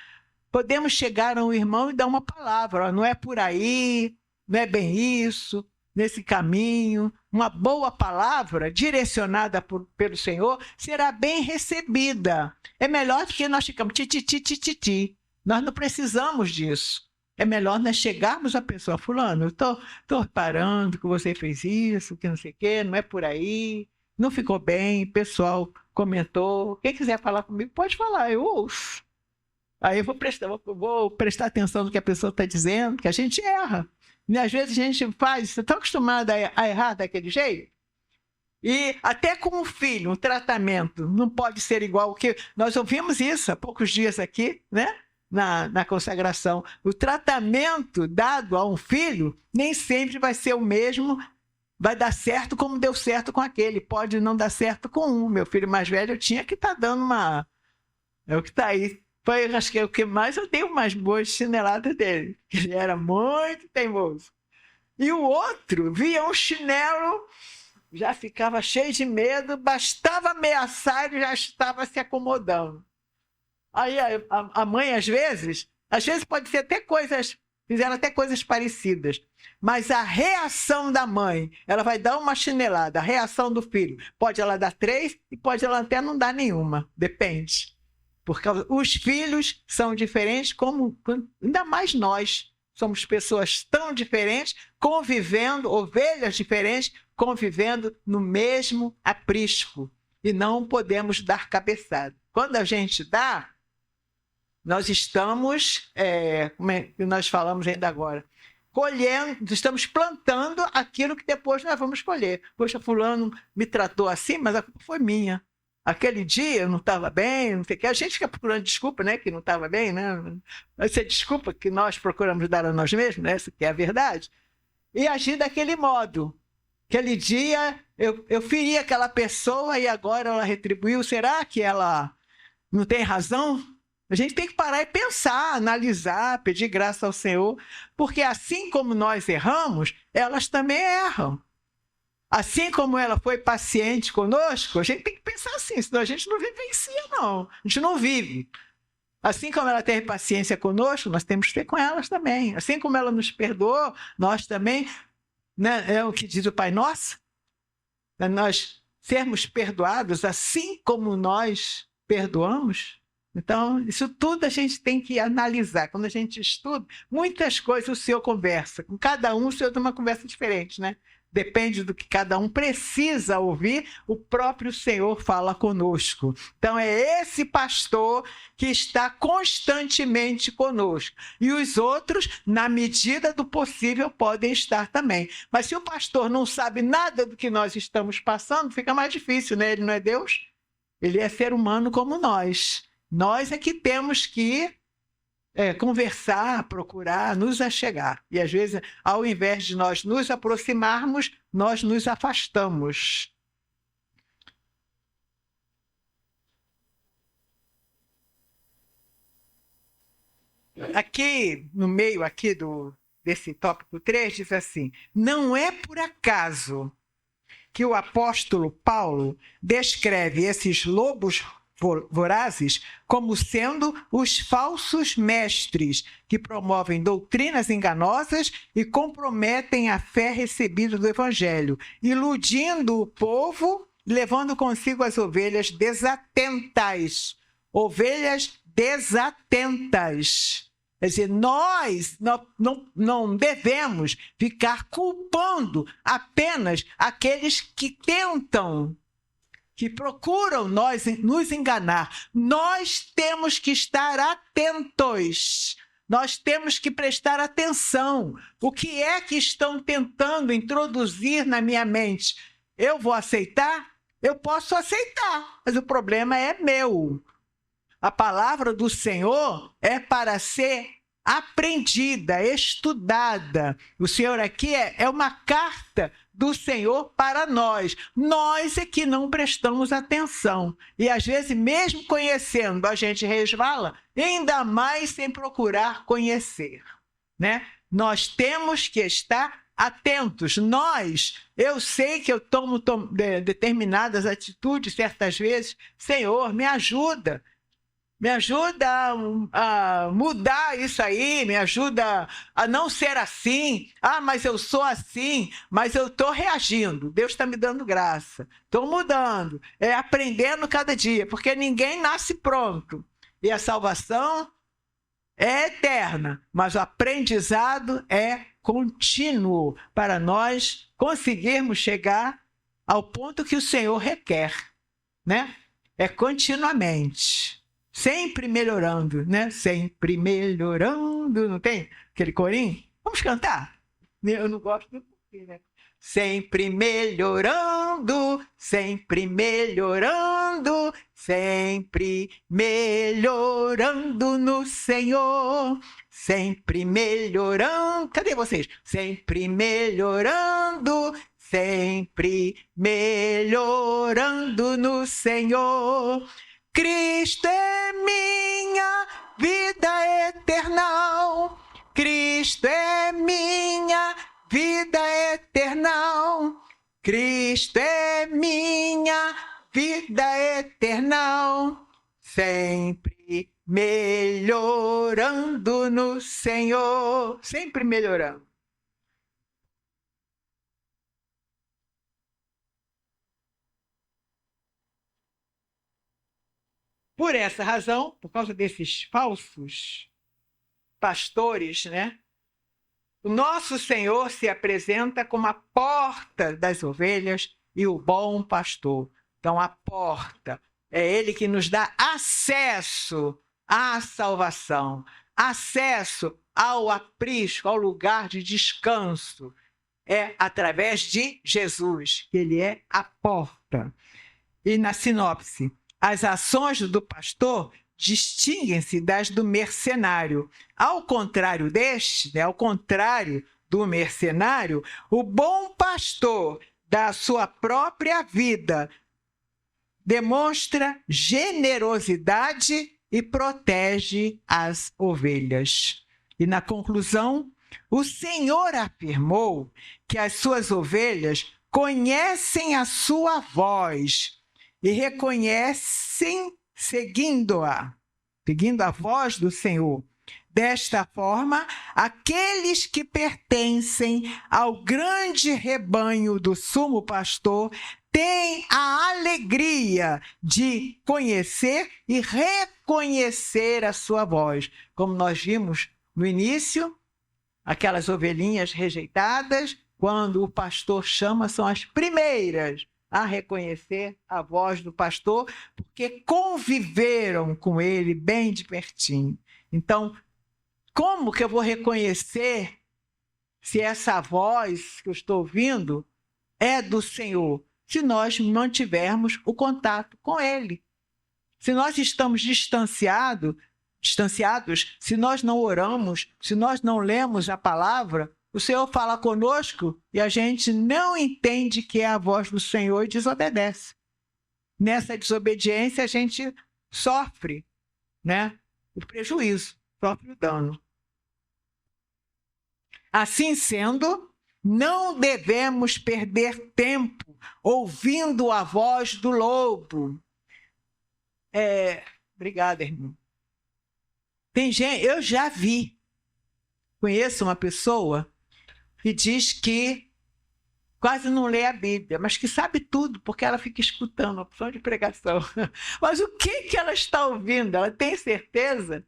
podemos chegar a um irmão e dar uma palavra, não é por aí, não é bem isso, nesse caminho. Uma boa palavra direcionada pelo Senhor será bem recebida. É melhor do que nós ficamos ti. Nós não precisamos disso. É melhor nós chegarmos à pessoa, fulano, eu estou reparando que você fez isso, que não sei o quê, não é por aí, não ficou bem, o pessoal comentou. Quem quiser falar comigo, pode falar, eu ouço. Aí eu vou prestar atenção no que a pessoa está dizendo, que a gente erra. E às vezes a gente está tão acostumado a errar daquele jeito. E até com um filho, um tratamento não pode ser igual ao que... Nós ouvimos isso há poucos dias aqui, né? Na consagração. O tratamento dado a um filho nem sempre vai ser o mesmo, vai dar certo como deu certo com aquele. Pode não dar certo com um. Meu filho mais velho, eu tinha que estar dando uma... É o que está aí. Acho que é o que mais eu dei umas boas chineladas dele. Ele era muito teimoso. E o outro via um chinelo, já ficava cheio de medo, bastava ameaçar e já estava se acomodando. Aí a mãe, às vezes pode ser fizeram até coisas parecidas, mas a reação da mãe, ela vai dar uma chinelada, a reação do filho, pode ela dar 3 e pode ela até não dar nenhuma, depende. Porque os filhos são diferentes, ainda mais nós. Somos pessoas tão diferentes, convivendo, ovelhas diferentes, convivendo no mesmo aprisco. E não podemos dar cabeçada. Quando a gente dá, nós estamos, como é que nós falamos ainda agora, colhendo, estamos plantando aquilo que depois nós vamos colher. Poxa, fulano me tratou assim, mas a culpa foi minha. Aquele dia eu não estava bem, não sei o que. A gente fica procurando desculpa, né? Que não estava bem, né? Essa desculpa que nós procuramos dar a nós mesmos, né? Essa que é a verdade. E agir daquele modo. Aquele dia eu feri aquela pessoa e agora ela retribuiu. Será que ela não tem razão? A gente tem que parar e pensar, analisar, pedir graça ao Senhor. Porque assim como nós erramos, elas também erram. Assim como ela foi paciente conosco, a gente tem que pensar assim, senão a gente não vivencia, não. A gente não vive. Assim como ela teve paciência conosco, nós temos que ter com elas também. Assim como ela nos perdoou, nós também né? É o que diz o Pai Nosso, né? Nós sermos perdoados assim como nós perdoamos. Então, isso tudo a gente tem que analisar. Quando a gente estuda, muitas coisas o Senhor conversa. Com cada um, o Senhor tem uma conversa diferente, né? Depende do que cada um precisa ouvir, o próprio Senhor fala conosco. Então, é esse pastor que está constantemente conosco. E os outros, na medida do possível, podem estar também. Mas se o pastor não sabe nada do que nós estamos passando, fica mais difícil, né? Ele não é Deus? Ele é ser humano como nós. Nós é que temos que conversar, procurar, nos achegar. E às vezes, ao invés de nós nos aproximarmos, nós nos afastamos. Aqui, no meio aqui desse tópico 3, diz assim: não é por acaso que o apóstolo Paulo descreve esses lobos vorazes como sendo os falsos mestres que promovem doutrinas enganosas e comprometem a fé recebida do Evangelho, iludindo o povo, levando consigo as ovelhas desatentas. Ovelhas desatentas. Quer dizer, nós não devemos ficar culpando apenas aqueles que tentam, que procuram nos enganar. Nós temos que estar atentos. Nós temos que prestar atenção. O que é que estão tentando introduzir na minha mente? Eu vou aceitar? Eu posso aceitar, mas o problema é meu. A palavra do Senhor é para ser aprendida, estudada. O Senhor aqui é uma carta do Senhor para nós. Nós é que não prestamos atenção. E às vezes, mesmo conhecendo, a gente resvala, ainda mais sem procurar conhecer, né? Nós temos que estar atentos. Eu sei que eu tomo determinadas atitudes certas vezes. Senhor, me ajuda. Me ajuda a mudar isso aí, me ajuda a não ser assim. Ah, mas eu sou assim, mas eu estou reagindo. Deus está me dando graça. Estou mudando, aprendendo cada dia, porque ninguém nasce pronto. E a salvação é eterna, mas o aprendizado é contínuo para nós conseguirmos chegar ao ponto que o Senhor requer, né? É continuamente. Sempre melhorando, né? Sempre melhorando, não tem aquele corinho? Vamos cantar? Eu não gosto do porquê, né? Sempre melhorando, sempre melhorando, sempre melhorando no Senhor. Sempre melhorando. Cadê vocês? Sempre melhorando, sempre melhorando no Senhor. Cristo é minha vida eterna. Cristo é minha vida eterna. Cristo é minha vida eterna. Sempre melhorando no Senhor. Sempre melhorando. Por essa razão, por causa desses falsos pastores, né? O nosso Senhor se apresenta como a porta das ovelhas e o bom pastor. Então, a porta é Ele que nos dá acesso à salvação, acesso ao aprisco, ao lugar de descanso. É através de Jesus, que Ele é a porta. E na sinopse, as ações do pastor distinguem-se das do mercenário. Ao contrário deste, né, ao contrário do mercenário, o bom pastor da sua própria vida demonstra generosidade e protege as ovelhas. E na conclusão, o Senhor afirmou que as suas ovelhas conhecem a sua voz e reconhecem seguindo a voz do Senhor. Desta forma, aqueles que pertencem ao grande rebanho do sumo pastor têm a alegria de conhecer e reconhecer a sua voz. Como nós vimos no início, aquelas ovelhinhas rejeitadas, quando o pastor chama, são as primeiras a reconhecer a voz do pastor, porque conviveram com ele bem de pertinho. Então, como que eu vou reconhecer se essa voz que eu estou ouvindo é do Senhor? Se nós mantivermos o contato com Ele. Se nós estamos distanciados, se nós não oramos, se nós não lemos a palavra, o Senhor fala conosco e a gente não entende que é a voz do Senhor e desobedece. Nessa desobediência a gente sofre, né, o prejuízo, sofre o dano. Assim sendo, não devemos perder tempo ouvindo a voz do lobo. Obrigada, irmão. Tem gente, eu já conheço uma pessoa que diz que quase não lê a Bíblia, mas que sabe tudo, porque ela fica escutando a opção de pregação. Mas o que ela está ouvindo? Ela tem certeza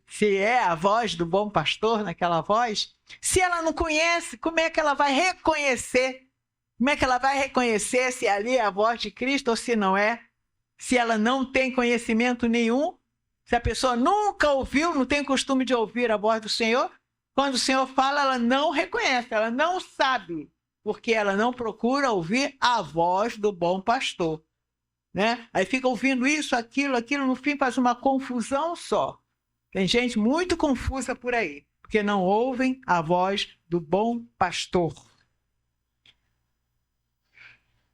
se é a voz do bom pastor naquela voz? Se ela não conhece, como é que ela vai reconhecer? Como é que ela vai reconhecer se ali é a voz de Cristo ou se não é? Se ela não tem conhecimento nenhum, se a pessoa nunca ouviu, não tem costume de ouvir a voz do Senhor, quando o Senhor fala, ela não reconhece, ela não sabe, porque ela não procura ouvir a voz do bom pastor, né? Aí fica ouvindo isso, aquilo, no fim faz uma confusão só. Tem gente muito confusa por aí, porque não ouvem a voz do bom pastor.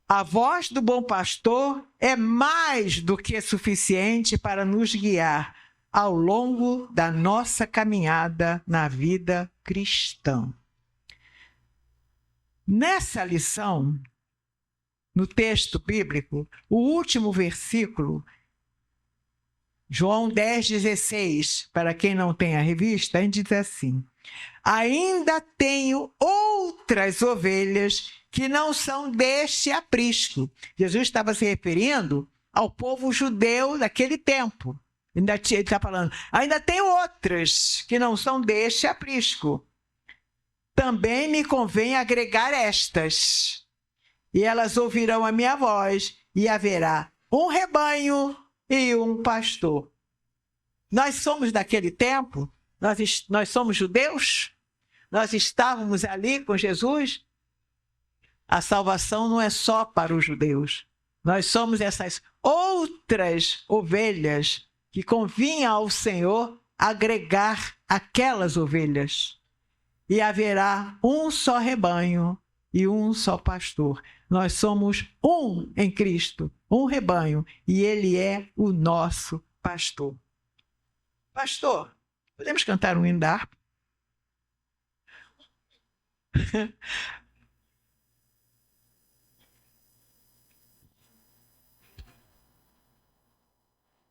A voz do bom pastor é mais do que suficiente para nos guiar ao longo da nossa caminhada na vida cristã. Nessa lição, no texto bíblico, o último versículo, João 10,16, para quem não tem a revista, ele diz assim: ainda tenho outras ovelhas que não são deste aprisco. Jesus estava se referindo ao povo judeu daquele tempo. Ele está falando, ainda tem outras que não são deste aprisco. Também me convém agregar estas. E elas ouvirão a minha voz, e haverá um rebanho e um pastor. Nós somos daquele tempo? Nós somos judeus? Nós estávamos ali com Jesus? A salvação não é só para os judeus. Nós somos essas outras ovelhas que convinha ao Senhor agregar aquelas ovelhas. E haverá um só rebanho e um só pastor. Nós somos um em Cristo, um rebanho, e Ele é o nosso pastor. Pastor, podemos cantar um hino da harpa?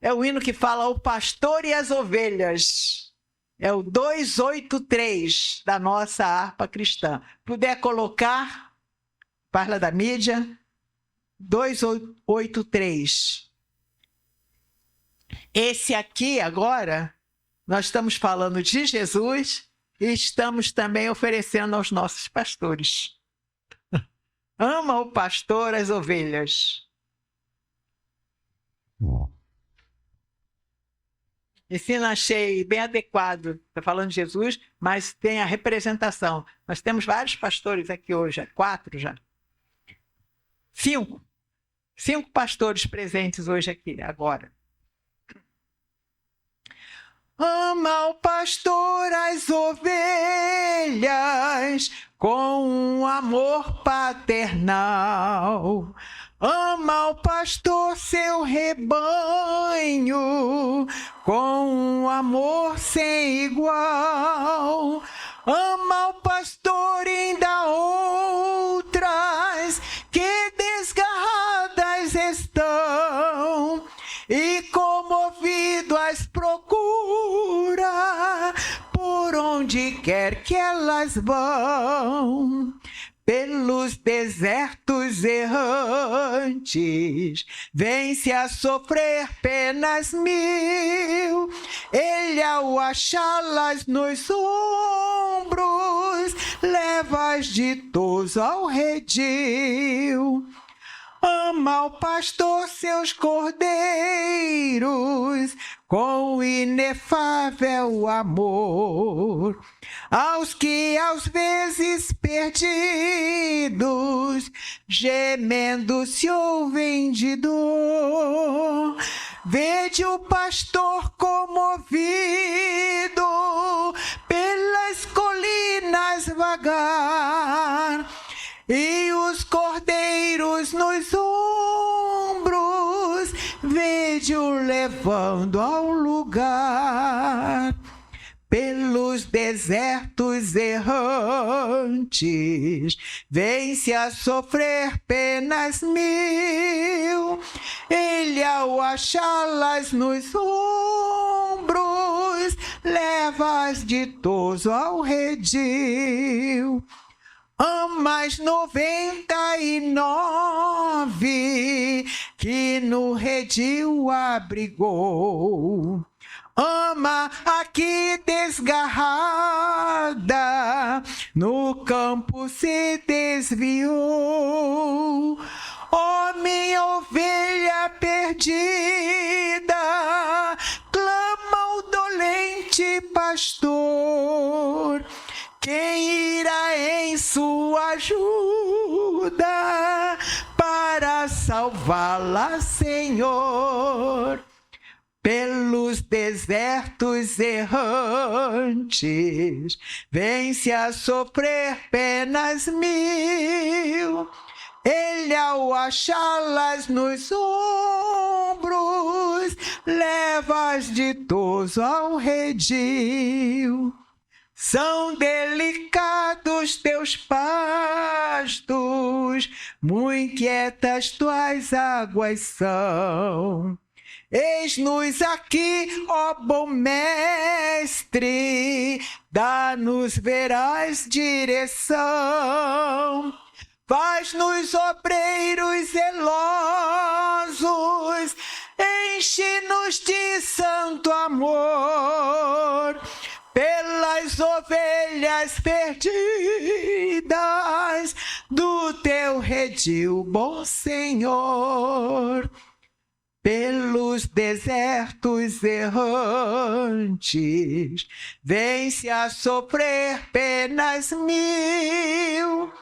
É o hino que fala o pastor e as ovelhas. É o 283 da nossa harpa cristã. Puder colocar, fala da mídia, 283. Esse aqui agora, nós estamos falando de Jesus e estamos também oferecendo aos nossos pastores. Ama o pastor as ovelhas. Esse hino achei bem adequado, está falando de Jesus, mas tem a representação. Nós temos vários pastores aqui hoje, 4 já. 5 pastores presentes hoje aqui, agora. Ama o pastor as ovelhas com um amor paternal. Ama o pastor seu rebanho com um amor sem igual. Ama o pastor ainda outras que desgarradas estão e comovido as procura onde quer que elas vão. Pelos desertos errantes, vem-se a sofrer penas 1000. Ele, ao achá-las nos ombros, leva-as ditoso ao redil. Ama o pastor seus cordeiros com inefável amor. Aos que às vezes perdidos, gemendo se ouvem de dor. Vede o pastor comovido pelas colinas vagar, e os cordeiros nos ombros, vede-o levando ao lugar. Pelos desertos errantes, vem-se a sofrer penas 1000. Ele, ao achá-las nos ombros, leva-as ditoso ao redil. Ama as 99 que no redil abrigou. Ama a que desgarrada no campo se desviou. Ó minha ovelha perdida, clama o dolente pastor. Quem irá em sua ajuda para salvá-la, Senhor? Pelos desertos errantes, vem-se a sofrer penas 1000. Ele, ao achá-las nos ombros, leva-as ditoso ao redil. São delicados teus pastos, muito quietas tuas águas são. Eis-nos aqui, ó bom mestre, dá-nos veraz direção. Faz-nos obreiros zelosos, enche-nos de santo amor. Pelas ovelhas perdidas do teu redil, bom Senhor. Pelos desertos errantes, vem-se a sofrer penas 1000.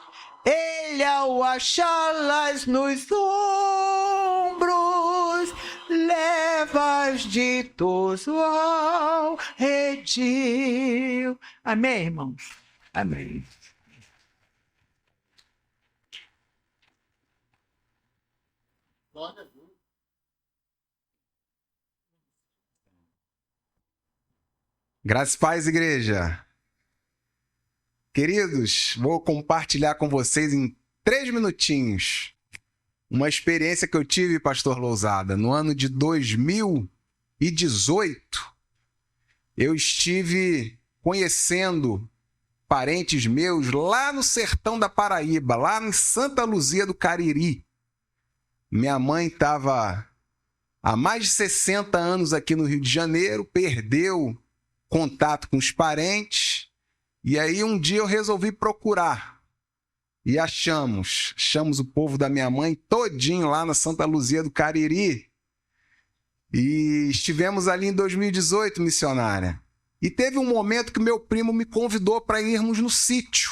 Ele, ao achá-las nos ombros, leva-as ditoso ao redil. Amém, irmãos? Amém. Glória a Deus. Graças e paz, igreja. Queridos, vou compartilhar com vocês em 3 minutinhos uma experiência que eu tive, pastor Lousada. No ano de 2018, eu estive conhecendo parentes meus lá no sertão da Paraíba, lá em Santa Luzia do Cariri. Minha mãe estava há mais de 60 anos aqui no Rio de Janeiro, perdeu contato com os parentes, e aí um dia eu resolvi procurar. E achamos o povo da minha mãe todinho lá na Santa Luzia do Cariri. E estivemos ali em 2018, missionária. E teve um momento que meu primo me convidou para irmos no sítio.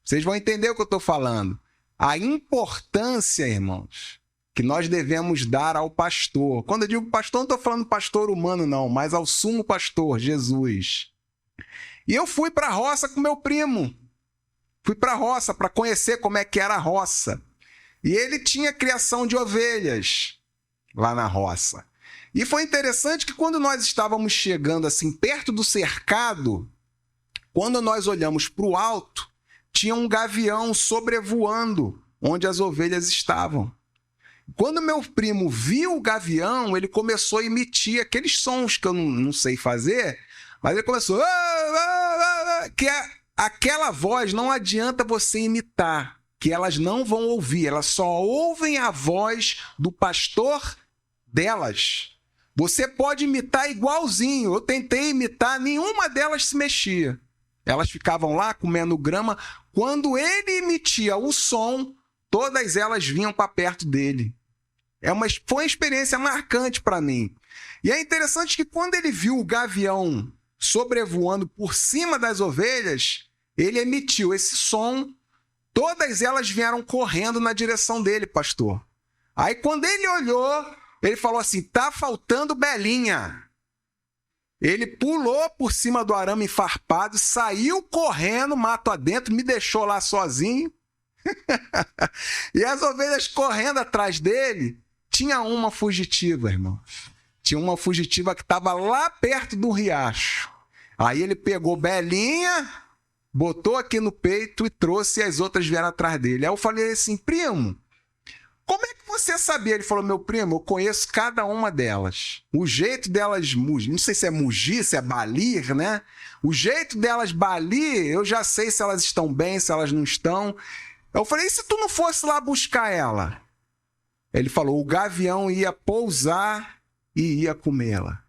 Vocês vão entender o que eu estou falando. A importância, irmãos, que nós devemos dar ao pastor. Quando eu digo pastor, não estou falando pastor humano, não, mas ao sumo pastor, Jesus. E eu fui para a roça com meu primo. Fui para a roça para conhecer como é que era a roça. E ele tinha criação de ovelhas lá na roça. E foi interessante que quando nós estávamos chegando assim perto do cercado, quando nós olhamos para o alto, tinha um gavião sobrevoando onde as ovelhas estavam. Quando meu primo viu o gavião, ele começou a emitir aqueles sons que eu não sei fazer, mas ele começou... aquela voz não adianta você imitar, que elas não vão ouvir, elas só ouvem a voz do pastor delas. Você pode imitar igualzinho. Eu tentei imitar, nenhuma delas se mexia. Elas ficavam lá comendo grama. Quando ele emitia o som, todas elas vinham para perto dele. Foi uma experiência marcante para mim. E é interessante que quando ele viu o gavião sobrevoando por cima das ovelhas, ele emitiu esse som. Todas elas vieram correndo na direção dele, pastor. Aí quando ele olhou, ele falou assim, tá faltando Belinha. Ele pulou por cima do arame enfarpado, saiu correndo, mato adentro, me deixou lá sozinho. E as ovelhas correndo atrás dele, tinha uma fugitiva, irmão. Tinha uma fugitiva que estava lá perto do riacho. Aí ele pegou Belinha, botou aqui no peito e trouxe, e as outras vieram atrás dele. Aí eu falei assim, primo, como é que você sabia? Ele falou, meu primo, eu conheço cada uma delas. O jeito delas mugir, não sei se é mugir, se é balir, né? O jeito delas balir, eu já sei se elas estão bem, se elas não estão. Eu falei, e se tu não fosse lá buscar ela? Ele falou, o gavião ia pousar e ia comê-la.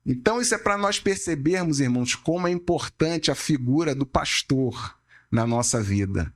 Então isso é para nós percebermos, irmãos, como é importante a figura do pastor na nossa vida.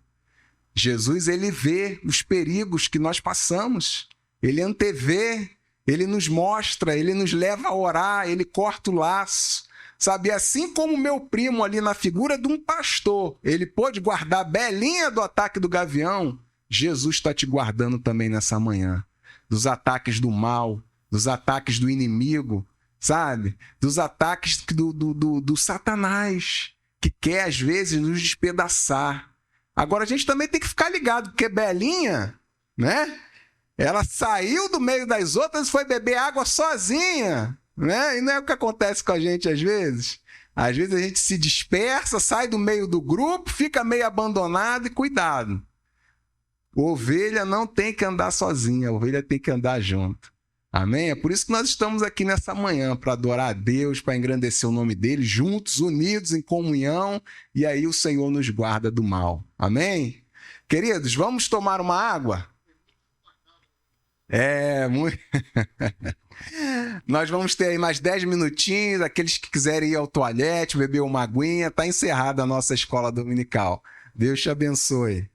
Jesus, ele vê os perigos que nós passamos, ele antevê, ele nos mostra, ele nos leva a orar, ele corta o laço, sabe? Assim como meu primo ali na figura de um pastor, ele pôde guardar Belinha do ataque do gavião, Jesus está te guardando também nessa manhã, dos ataques do mal, dos ataques do inimigo, sabe? Dos ataques do Satanás, que quer às vezes nos despedaçar. Agora a gente também tem que ficar ligado, porque Belinha, né? Ela saiu do meio das outras e foi beber água sozinha, né? E não é o que acontece com a gente às vezes. Às vezes a gente se dispersa, sai do meio do grupo, fica meio abandonado e cuidado. Ovelha não tem que andar sozinha, a ovelha tem que andar junto. Amém? É por isso que nós estamos aqui nessa manhã, para adorar a Deus, para engrandecer o nome dele, juntos, unidos, em comunhão, e aí o Senhor nos guarda do mal. Amém? Queridos, vamos tomar uma água? Nós vamos ter aí mais 10 minutinhos, aqueles que quiserem ir ao toalete, beber uma aguinha, está encerrada a nossa escola dominical. Deus te abençoe.